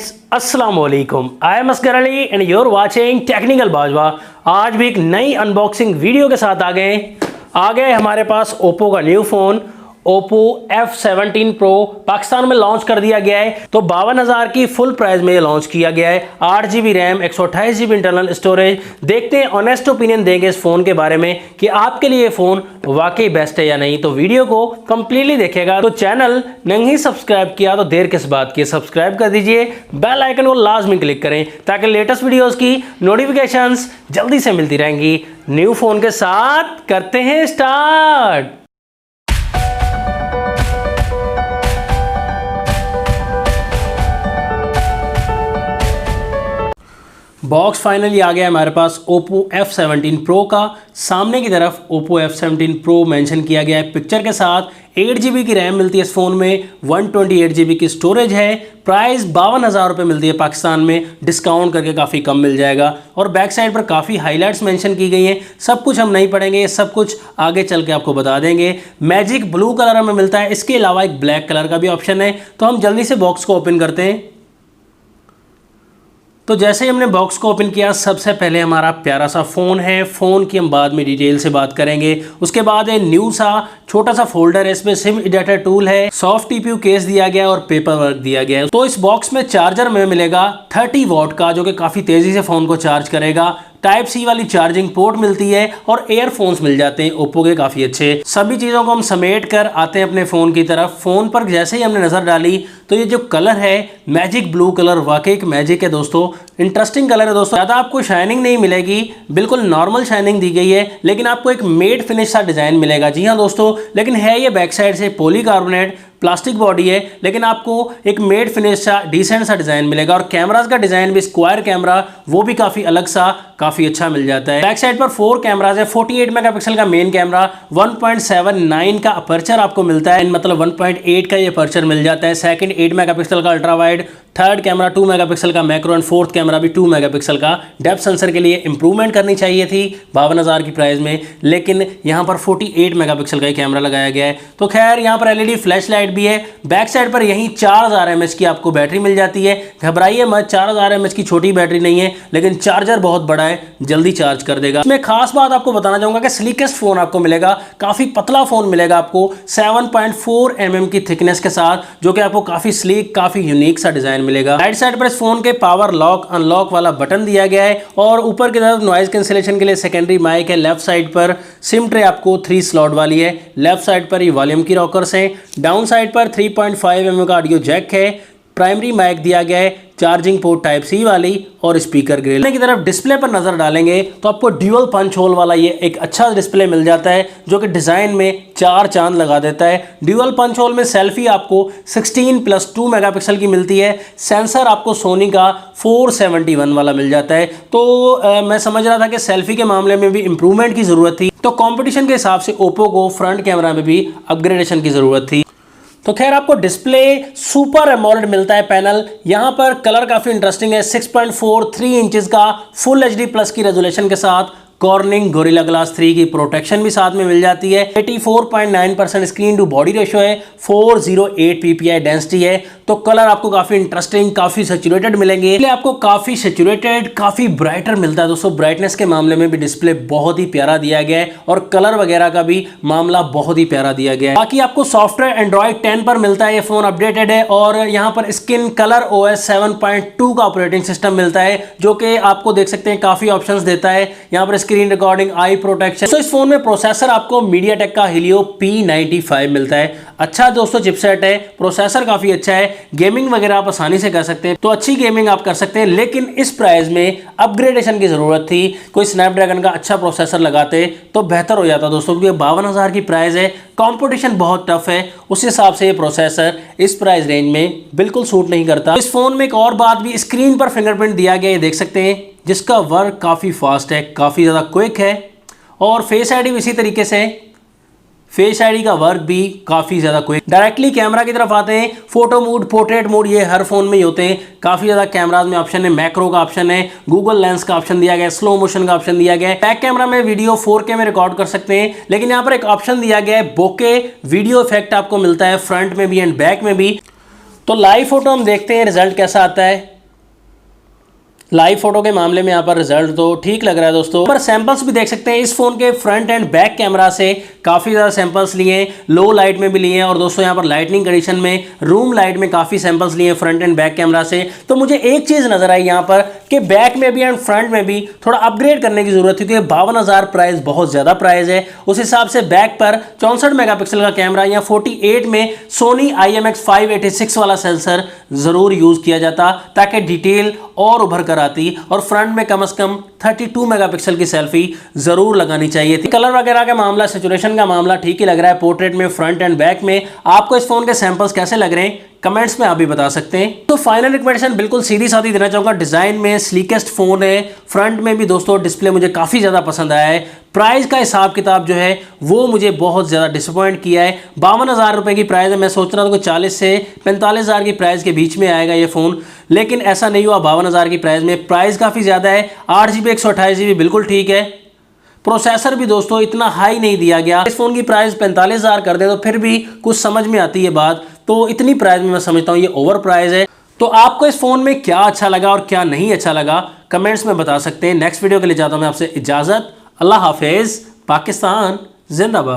Guys, अस्सलाम वालेकुम। I am Asgar Ali and you're watching technical Bajwa. आज भी एक नई अनबॉक्सिंग वीडियो के साथ आ गए हमारे पास ओप्पो का new phone Oppo F17 Pro Pakistan में लॉन्च कर दिया गया है। तो 52,000 की फुल प्राइस में ये लॉन्च किया गया है। 8GB RAM, 128GB internal storage. देखते हैं, ऑनेस्ट ओपिनियन देंगे इस फ़ोन के बारे में कि आपके लिए फ़ोन वाकई बेस्ट है या नहीं। तो वीडियो को कंप्लीटली देखेगा। तो चैनल नहीं सब्सक्राइब किया तो देर किस बात की, सब्सक्राइब कर दीजिए, बेल आइकन को लाजमी क्लिक करें ताकि लेटेस्ट वीडियोज़ की नोटिफिकेशंस जल्दी से मिलती रहेंगी। न्यू फ़ोन के साथ करते हैं स्टार्ट। बॉक्स फाइनली आ गया हमारे पास ओप्पो F17 Pro का। सामने की तरफ ओप्पो F17 Pro मेंशन किया गया है पिक्चर के साथ। 8GB की रैम मिलती है इस फ़ोन में, 128GB की स्टोरेज है। प्राइस 52,000 रुपये मिलती है पाकिस्तान में, डिस्काउंट करके काफ़ी कम मिल जाएगा। और बैक साइड पर काफ़ी हाईलाइट्स मेंशन की गई हैं। सब कुछ हम नहीं पढ़ेंगे, सब कुछ आगे चल के आपको बता देंगे। मैजिक ब्लू कलर में मिलता है, इसके अलावा एक ब्लैक कलर का भी ऑप्शन है। तो हम जल्दी से बॉक्स को ओपन करते हैं। तो जैसे ही हमने बॉक्स को ओपन किया, सबसे पहले हमारा प्यारा सा फ़ोन है। फ़ोन की हम बाद में डिटेल से बात करेंगे। उसके बाद है न्यू सा छोटा सा फोल्डर है, इसमें सिम एडेप्टर टूल है, सॉफ्ट टीपीयू केस दिया गया है और पेपर वर्क दिया गया है। तो इस बॉक्स में चार्जर में मिलेगा 30 वॉट का, जो कि काफ़ी तेज़ी से फ़ोन को चार्ज करेगा। टाइप सी वाली चार्जिंग पोर्ट मिलती है और एयरफोन्स मिल जाते हैं ओप्पो के काफ़ी अच्छे। सभी चीज़ों को हम समेट कर आते हैं अपने फ़ोन की तरफ। फ़ोन पर जैसे ही हमने नज़र डाली तो ये जो कलर है मैजिक ब्लू कलर, वाकई एक मैजिक है दोस्तों। इंटरेस्टिंग कलर है दोस्तों। ज़्यादा आपको शाइनिंग नहीं मिलेगी, बिल्कुल नॉर्मल शाइनिंग दी गई है, लेकिन आपको एक मेट फिनिश सा डिज़ाइन मिलेगा। जी हाँ दोस्तों, लेकिन है ये बैक साइड से पॉलीकार्बोनेट प्लास्टिक बॉडी है, लेकिन आपको एक मेट फिनिश सा डिसेंट सा डिज़ाइन मिलेगा। और कैमरास का डिज़ाइन भी स्क्वायर कैमरा, वो भी काफ़ी अलग सा, काफ़ी अच्छा मिल जाता है। बैक साइड पर 4 कैमराज है। 48 मेगापिक्सल का मेन कैमरा, 1.79 का अपर्चर आपको मिलता है, मतलब 1.8 का ये अपर्चर मिल जाता है। सेकंड 8 मेगापिक्सल का ultra wide, third camera 2 megapixel का मैक्रो एंड फोर्थ कैमरा भी 2 मेगापिक्सल का। डेप्थ सेंसर के लिए इंप्रूवमेंट करनी चाहिए थी 52,000 की प्राइस में, लेकिन यहाँ पर 48 मेगापिक्सल का ही कैमरा लगाया गया है। तो खैर यहाँ पर एलईडी फ्लैश लाइट भी है। बैक साइड पर यहीं 4000 mAh की आपको बैटरी मिल जाती है। घबराइए मत, 4000 mAh की छोटी बैटरी नहीं है, लेकिन चार्जर बहुत बड़ा है, जल्दी चार्ज कर देगा। इसमें खास बात आपको बताना चाहूंगा कि स्लीकेस्ट फोन आपको मिलेगा, काफी पतला फोन मिलेगा आपको 7.4 mm की थिकनेस के साथ, जो कि आपको काफी स्लीक, काफी यूनिक सा डिजाइन मिलेगा। राइट साइड पर इस फोन के पावर लॉक अनलॉक वाला बटन दिया गया है और ऊपर की तरफ नॉइज कैंसिलेशन के लिए सेकेंडरी माइक है। लेफ्ट साइड पर सिम ट्रे आपको 3 स्लॉट वाली है। लेफ्ट साइड पर ये वॉल्यूम की रॉकर्स हैं। डाउन साइड पर 3.5 mm का ऑडियो जैक है। प्राइमरी माइक दिया गया है, चार्जिंग पोर्ट टाइप सी वाली और स्पीकर ग्रिल की तरफ डिस्प्ले पर नजर डालेंगे तो आपको ड्यूअल पंच होल वाला ये एक अच्छा डिस्प्ले मिल जाता है, जो कि डिजाइन में 4 चांद लगा देता है। ड्यूअल पंच होल में सेल्फी आपको 16+2 मेगापिक्सल की मिलती है। सेंसर आपको सोनी का 471 वाला मिल जाता है। तो मैं समझ रहा था कि सेल्फी के मामले में भी इंप्रूवमेंट की जरूरत थी, तो कंपटीशन के हिसाब से ओप्पो को फ्रंट कैमरा में भी अपग्रेडेशन की जरूरत थी। तो खैर आपको डिस्प्ले सुपर एमोलेड मिलता है पैनल। यहाँ पर कलर काफ़ी इंटरेस्टिंग है। 6.43 इंचेस का फुल HD प्लस की रेजोल्यूशन के साथ कॉर्निंग गोरिल्ला ग्लास 3 की प्रोटेक्शन भी साथ में मिल जाती है। 84.9% स्क्रीन टू बॉडी रेशियो है। 408 ppi डेंसिटी है। तो कलर आपको काफ़ी इंटरेस्टिंग, काफ़ी सेचुरेटेड मिलेंगे। इसलिए आपको काफ़ी सेचुरेटेड, काफ़ी ब्राइटर मिलता है दोस्तों। ब्राइटनेस के मामले में भी डिस्प्ले बहुत ही प्यारा दिया गया है और कलर वगैरह का भी मामला बहुत ही प्यारा दिया गया है। बाकी आपको सॉफ्टवेयर एंड्रॉइड 10 पर मिलता है। ये फोन अपडेटेड है और यहाँ पर स्किन कलर OS 7.2 का ऑपरेटिंग सिस्टम मिलता है, जो कि आपको देख सकते हैं काफ़ी ऑप्शंस देता है। यहाँ पर स्क्रीन रिकॉर्डिंग, आई प्रोटेक्शन। तो इस फोन में प्रोसेसर आपको मीडियाटेक का Helio P95 मिलता है। अच्छा दोस्तों चिपसेट है, प्रोसेसर काफी अच्छा है। गेमिंग वगैरह आप आसानी से कर सकते हैं, तो अच्छी गेमिंग आप कर सकते हैं। लेकिन इस प्राइस में अपग्रेडेशन की जरूरत थी। कोई स्नैपड्रैगन का अच्छा प्रोसेसर लगाते तो बेहतर हो जाता दोस्तों, क्योंकि 52,000 की प्राइस है, कंपटीशन बहुत टफ है। उस हिसाब से ये प्रोसेसर इस प्राइस रेंज में बिल्कुल सूट नहीं करता। इस फोन में एक और बात भी, स्क्रीन पर फिंगरप्रिंट दिया गया है, देख सकते हैं, जिसका वर्क काफ़ी फास्ट है, काफ़ी ज़्यादा क्विक है। और फेस आईडी भी इसी तरीके से, फेस आईडी का वर्क भी काफ़ी ज़्यादा क्विक। डायरेक्टली कैमरा की तरफ आते हैं। फोटो मोड, पोर्ट्रेट मोड, ये हर फोन में ही होते हैं। काफ़ी ज़्यादा कैमराज में ऑप्शन है। मैक्रो का ऑप्शन है, गूगल लेंस का ऑप्शन दिया गया है, स्लो मोशन का ऑप्शन दिया गया है। बैक कैमरा में वीडियो 4K में रिकॉर्ड कर सकते हैं, लेकिन यहाँ पर एक ऑप्शन दिया गया है बोके वीडियो इफेक्ट आपको मिलता है फ्रंट में भी एंड बैक में भी। तो लाइव फोटो हम देखते हैं रिजल्ट कैसा आता है। लाइव फोटो के मामले में यहाँ पर रिजल्ट तो ठीक लग रहा है दोस्तों। पर सैंपल्स भी देख सकते हैं इस फोन के फ्रंट एंड बैक कैमरा से, काफी ज्यादा सैंपल्स लिए हैं, लो लाइट में भी लिए हैं और दोस्तों यहाँ पर लाइटनिंग कंडीशन में रूम लाइट में काफी सैंपल्स लिए हैं फ्रंट एंड बैक कैमरा से। तो मुझे एक चीज नजर आई यहाँ पर कि बैक में भी एंड फ्रंट में भी थोड़ा अपग्रेड करने की जरूरत थी, क्योंकि 52,000 प्राइस बहुत ज्यादा प्राइस है। उस हिसाब से बैक पर 64 मेगापिक्सल का कैमरा या 48 में सोनी IMX586 वाला सेंसर जरूर यूज किया जाता, ताकि डिटेल और उभर कर आती, और फ्रंट में कम से कम 32 मेगापिक्सल की सेल्फी जरूर लगानी चाहिए थी। कलर वगैरह का मामला, सैचुरेशन का मामला ठीक ही लग रहा है पोर्ट्रेट में, फ्रंट एंड बैक में। आपको इस फोन के सैंपल्स कैसे लग रहे हैं कमेंट्स में आप भी बता सकते हैं। तो फाइनल रिकमेंडेशन बिल्कुल सीधी सादी देना चाहूंगा, डिजाइन में स्लीकेस्ट फोन है, फ्रंट में भी दोस्तों डिस्प्ले मुझे काफी ज्यादा पसंद आया है। प्राइस का हिसाब किताब जो है वो मुझे बहुत ज्यादा डिसअपॉइंट किया है। 52,000 रुपए की प्राइस है, मैं सोच रहा था कि 40 से 45,000 की प्राइस के बीच में आएगा ये फोन, लेकिन ऐसा नहीं हुआ। 52,000 की प्राइस में प्राइस काफी ज्यादा है। 8GB 128GB बिल्कुल ठीक है। प्रोसेसर भी दोस्तों इतना हाई नहीं दिया गया। इस फोन की प्राइस 45,000 कर दे तो फिर भी कुछ समझ में आती है बात, तो इतनी प्राइस में मैं समझता हूँ ये ओवर प्राइस है। तो आपको इस फोन में क्या अच्छा लगा और क्या नहीं अच्छा लगा कमेंट्स में बता सकते हैं। नेक्स्ट वीडियो के लिए चाहता हूं मैं आपसे इजाजत। अल्लाह हाफिज। पाकिस्तान जिंदाबाद।